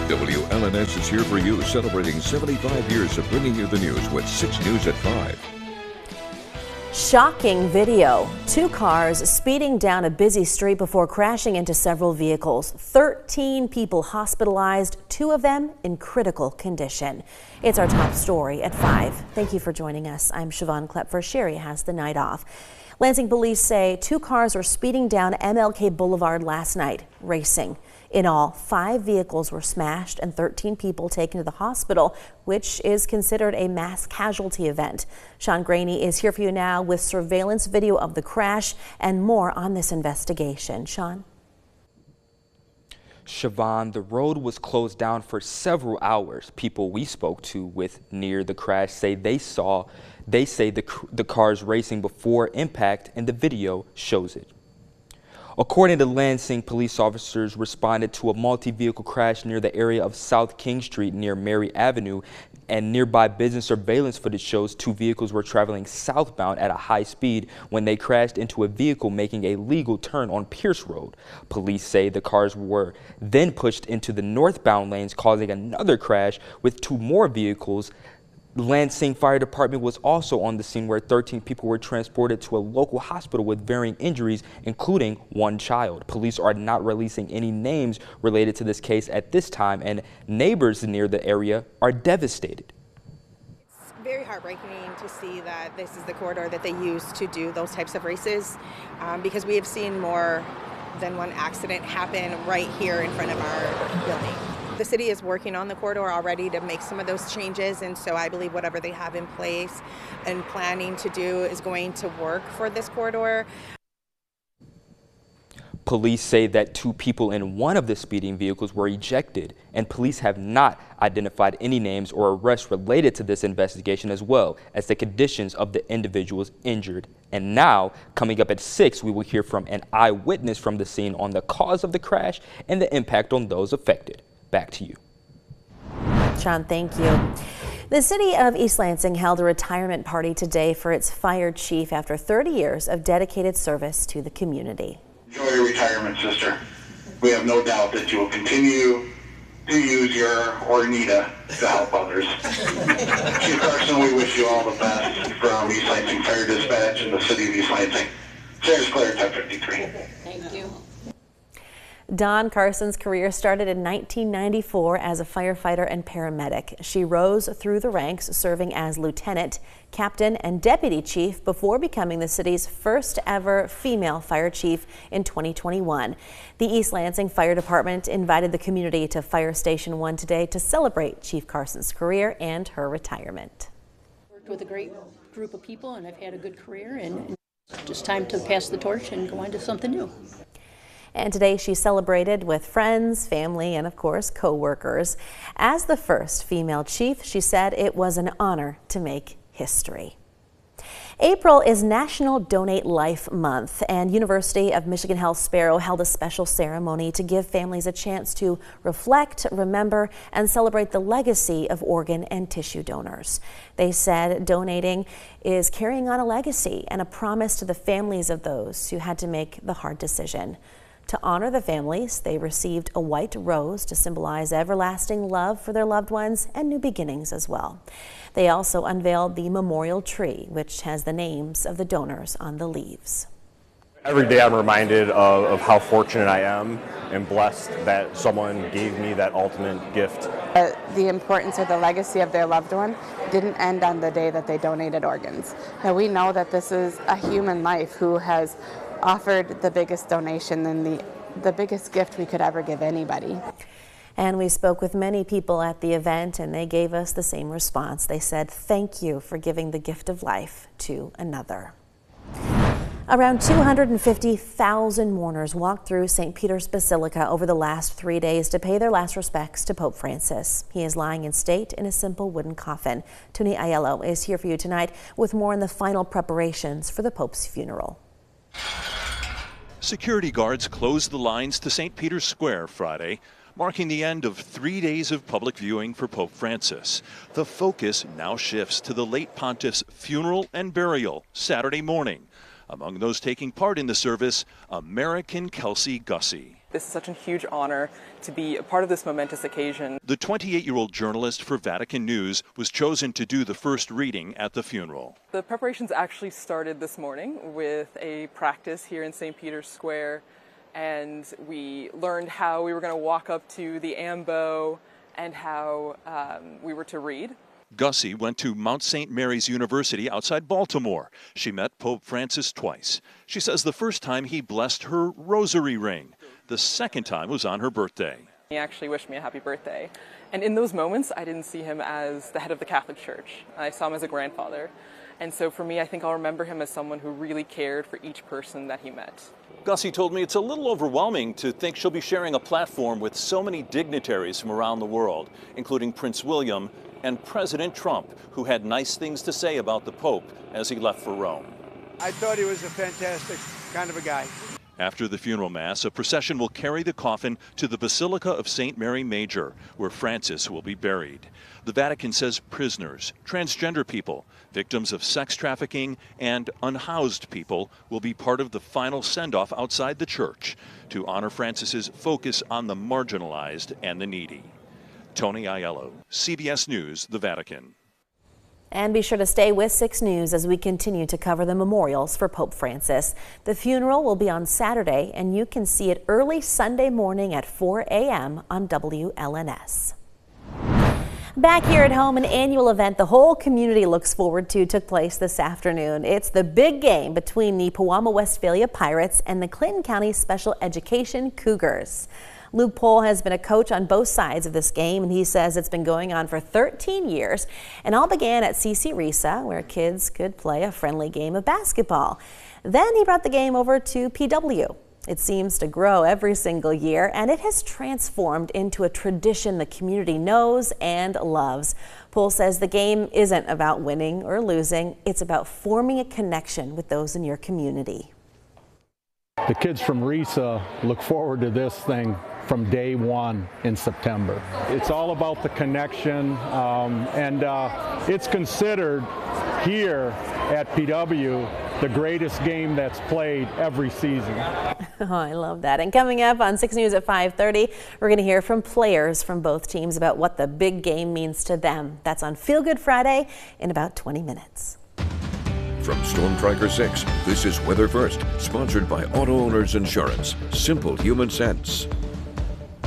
WLNS is here for you, celebrating 75 years of bringing you the news with 6 News at 5. Shocking video. 2 cars speeding down a busy street before crashing into several vehicles. 13 people hospitalized, 2 of them in critical condition. It's our top story at 5. Thank you for joining us. I'm Siobhan Klepfer. Sherry has the night off. Lansing police say 2 cars were speeding down MLK Boulevard last night, racing. In all, 5 vehicles were smashed and 13 people taken to the hospital, which is considered a mass casualty event. Sean Graney is here for you now with surveillance video of the crash and more on this investigation. Sean? Siobhan, the road was closed down for several hours. People we spoke to with near the crash say they say the cars racing before impact, and the video shows it. According to Lansing, police officers responded to a multi-vehicle crash near the area of South King Street near Mary Avenue, and nearby business surveillance footage shows 2 vehicles were traveling southbound at a high speed when they crashed into a vehicle making a legal turn on Pierce Road. Police say the cars were then pushed into the northbound lanes, causing another crash with 2 more vehicles. Lansing Fire Department was also on the scene, where 13 people were transported to a local hospital with varying injuries, including 1 child. Police are not releasing any names related to this case at this time, and neighbors near the area are devastated. It's very heartbreaking to see that this is the corridor that they use to do those types of races, because we have seen more than 1 accident happen right here in front of our building. The city is working on the corridor already to make some of those changes, and so I believe whatever they have in place and planning to do is going to work for this corridor. Police say that 2 people in one of the speeding vehicles were ejected, and police have not identified any names or arrests related to this investigation, as well as the conditions of the individuals injured. And now, coming up at 6, we will hear from an eyewitness from the scene on the cause of the crash and the impact on those affected. Back to you. Sean, thank you. The city of East Lansing held a retirement party today for its fire chief after 30 years of dedicated service to the community. Enjoy your retirement, sister. We have no doubt that you will continue to use your Ornita to help others. Chief Carson, we wish you all the best from East Lansing Fire Dispatch and the city of East Lansing. Sarah's Claire, Type 53. Thank you. Dawn Carson's career started in 1994 as a firefighter and paramedic. She rose through the ranks, serving as lieutenant, captain, and deputy chief before becoming the city's first ever female fire chief in 2021. The East Lansing Fire Department invited the community to Fire Station 1 today to celebrate Chief Carson's career and her retirement. Worked with a great group of people, and I've had a good career, and it's just time to pass the torch and go on to something new. And today she celebrated with friends, family, and of course co-workers. As the first female chief, she said it was an honor to make history. April is National Donate Life Month, and University of Michigan Health Sparrow held a special ceremony to give families a chance to reflect, remember, and celebrate the legacy of organ and tissue donors. They said donating is carrying on a legacy and a promise to the families of those who had to make the hard decision. To honor the families, they received a white rose to symbolize everlasting love for their loved ones and new beginnings as well. They also unveiled the memorial tree, which has the names of the donors on the leaves. Every day I'm reminded of how fortunate I am and blessed that someone gave me that ultimate gift. The importance of the legacy of their loved one didn't end on the day that they donated organs. Now we know that this is a human life who has offered the biggest donation and the biggest gift we could ever give anybody. And we spoke with many people at the event, and they gave us the same response. They said, "Thank you for giving the gift of life to another." Around 250,000 mourners walked through St. Peter's Basilica over the last 3 days to pay their last respects to Pope Francis. He is lying in state in a simple wooden coffin. Tony Aiello is here for you tonight with more on the final preparations for the Pope's funeral. Security guards closed the lines to St. Peter's Square Friday, marking the end of 3 days of public viewing for Pope Francis. The focus now shifts to the late pontiff's funeral and burial Saturday morning. Among those taking part in the service, American Kelsey Gussie. This is such a huge honor to be a part of this momentous occasion. The 28-year-old journalist for Vatican News was chosen to do the first reading at the funeral. The preparations actually started this morning with a practice here in St. Peter's Square, and we learned how we were going to walk up to the ambo and how we were to read. Gussie went to Mount St. Mary's University outside Baltimore. She met Pope Francis twice. She says the first time he blessed her rosary ring. The second time was on her birthday. He actually wished me a happy birthday. And in those moments, I didn't see him as the head of the Catholic Church. I saw him as a grandfather. And so for me, I think I'll remember him as someone who really cared for each person that he met. Gussie told me it's a little overwhelming to think she'll be sharing a platform with so many dignitaries from around the world, including Prince William and President Trump, who had nice things to say about the Pope as he left for Rome. I thought he was a fantastic kind of a guy. After the funeral mass, a procession will carry the coffin to the Basilica of St. Mary Major, where Francis will be buried. The Vatican says prisoners, transgender people, victims of sex trafficking, and unhoused people will be part of the final send-off outside the church to honor Francis's focus on the marginalized and the needy. Tony Aiello, CBS News, the Vatican. And be sure to stay with 6 News as we continue to cover the memorials for Pope Francis. The funeral will be on Saturday, and you can see it early Sunday morning at 4 a.m. on WLNS. Back here at home, an annual event the whole community looks forward to took place this afternoon. It's the big game between the Pewamo Westphalia Pirates and the Clinton County Special Education Cougars. Luke Pohl has been a coach on both sides of this game, and he says it's been going on for 13 years and all began at CC Risa, where kids could play a friendly game of basketball. Then he brought the game over to PW. It seems to grow every single year, and it has transformed into a tradition the community knows and loves. Pohl says the game isn't about winning or losing. It's about forming a connection with those in your community. The kids from Risa look forward to this thing from day one in September. It's all about the connection, and it's considered here at PW the greatest game that's played every season. Oh, I love that. And coming up on 6 News at 5:30, we're going to hear from players from both teams about what the big game means to them. That's on Feel Good Friday in about 20 minutes. From Storm Tracker 6, this is Weather First, sponsored by Auto Owners Insurance. Simple human sense.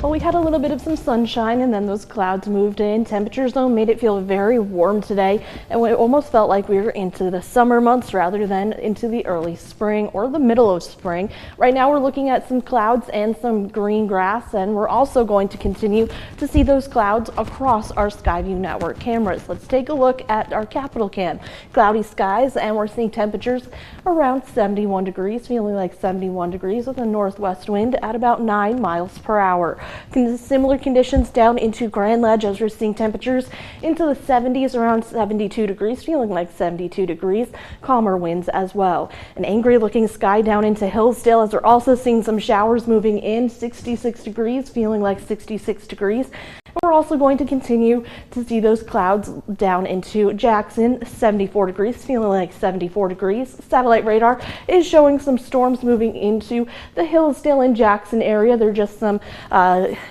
Well, we had a little bit of some sunshine and then those clouds moved in. Temperatures, though, made it feel very warm today, and it almost felt like we were into the summer months rather than into the early spring or the middle of spring. Right now we're looking at some clouds and some green grass, and we're also going to continue to see those clouds across our Skyview network cameras. Let's take a look at our Capital Cam. Cloudy skies, and we're seeing temperatures around 71 degrees, feeling like 71 degrees with a northwest wind at about 9 miles per hour. Similar conditions down into Grand Ledge as we're seeing temperatures into the 70s, around 72 degrees, feeling like 72 degrees, calmer winds as well. An angry looking sky down into Hillsdale as we're also seeing some showers moving in, 66 degrees, feeling like 66 degrees. We're also going to continue to see those clouds down into Jackson, 74 degrees, feeling like 74 degrees. Satellite radar is showing some storms moving into the Hillsdale and Jackson area. They're just some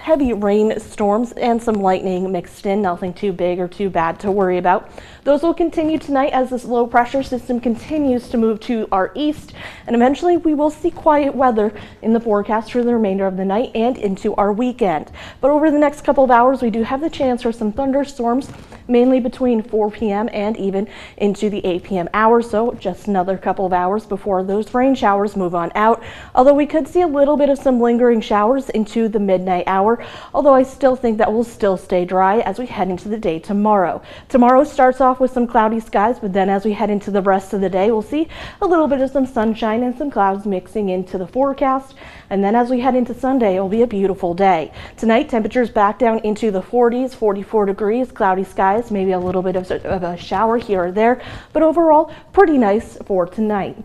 heavy rain storms and some lightning mixed in, nothing too big or too bad to worry about. Those will continue tonight as this low pressure system continues to move to our east, and eventually we will see quiet weather in the forecast for the remainder of the night and into our weekend. But over the next couple of hours, we do have the chance for some thunderstorms, mainly between 4 p.m. and even into the 8 p.m. hour, so just another couple of hours before those rain showers move on out, although we could see a little bit of some lingering showers into the midnight hour, although I still think that will still stay dry as we head into the day tomorrow. Tomorrow starts off with some cloudy skies, but then as we head into the rest of the day, we'll see a little bit of some sunshine and some clouds mixing into the forecast. And then as we head into Sunday, it will be a beautiful day. Tonight, temperatures back down into the 40s, 44 degrees, cloudy skies, maybe a little bit of a shower here or there, but overall, pretty nice for tonight.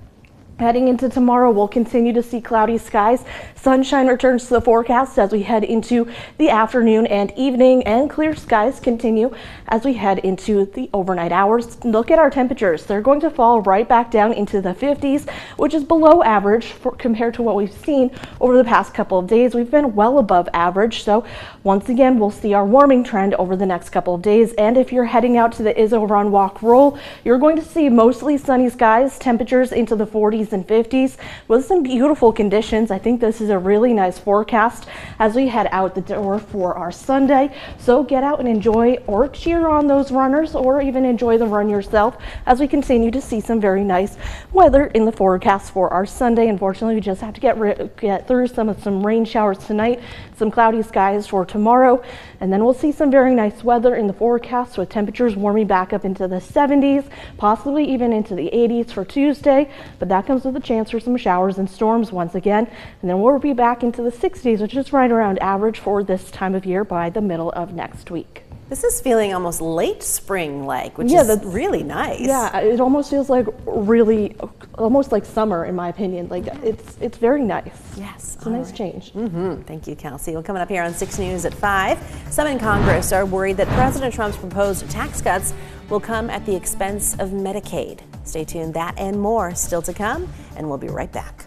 Heading into tomorrow, we'll continue to see cloudy skies. Sunshine returns to the forecast as we head into the afternoon and evening, and clear skies continue as we head into the overnight hours. Look at our temperatures. They're going to fall right back down into the 50s, which is below average compared to what we've seen over the past couple of days. We've been well above average, so once again, we'll see our warming trend over the next couple of days. And if you're heading out to the Izzo Run Walk Roll, you're going to see mostly sunny skies, temperatures into the 40s and 50s with some beautiful conditions. I think this is a really nice forecast as we head out the door for our Sunday. So get out and enjoy, or cheer on those runners, or even enjoy the run yourself as we continue to see some very nice weather in the forecast for our Sunday. Unfortunately, we just have to get through some rain showers tonight, some cloudy skies for tomorrow, and then we'll see some very nice weather in the forecast with temperatures warming back up into the 70s, possibly even into the 80s for Tuesday, but that comes with a chance for some showers and storms once again, and then we'll be back into the 60s, which is right around average for this time of year by the middle of next week. This is feeling almost late spring-like, which is really nice. Yeah, it almost feels like almost like summer in my opinion. Like it's very nice. Yes, it's a nice change. Thank you, Kelsey. Well, coming up here on 6 News at 5, some in Congress are worried that President Trump's proposed tax cuts will come at the expense of Medicaid. Stay tuned, that and more still to come, and we'll be right back.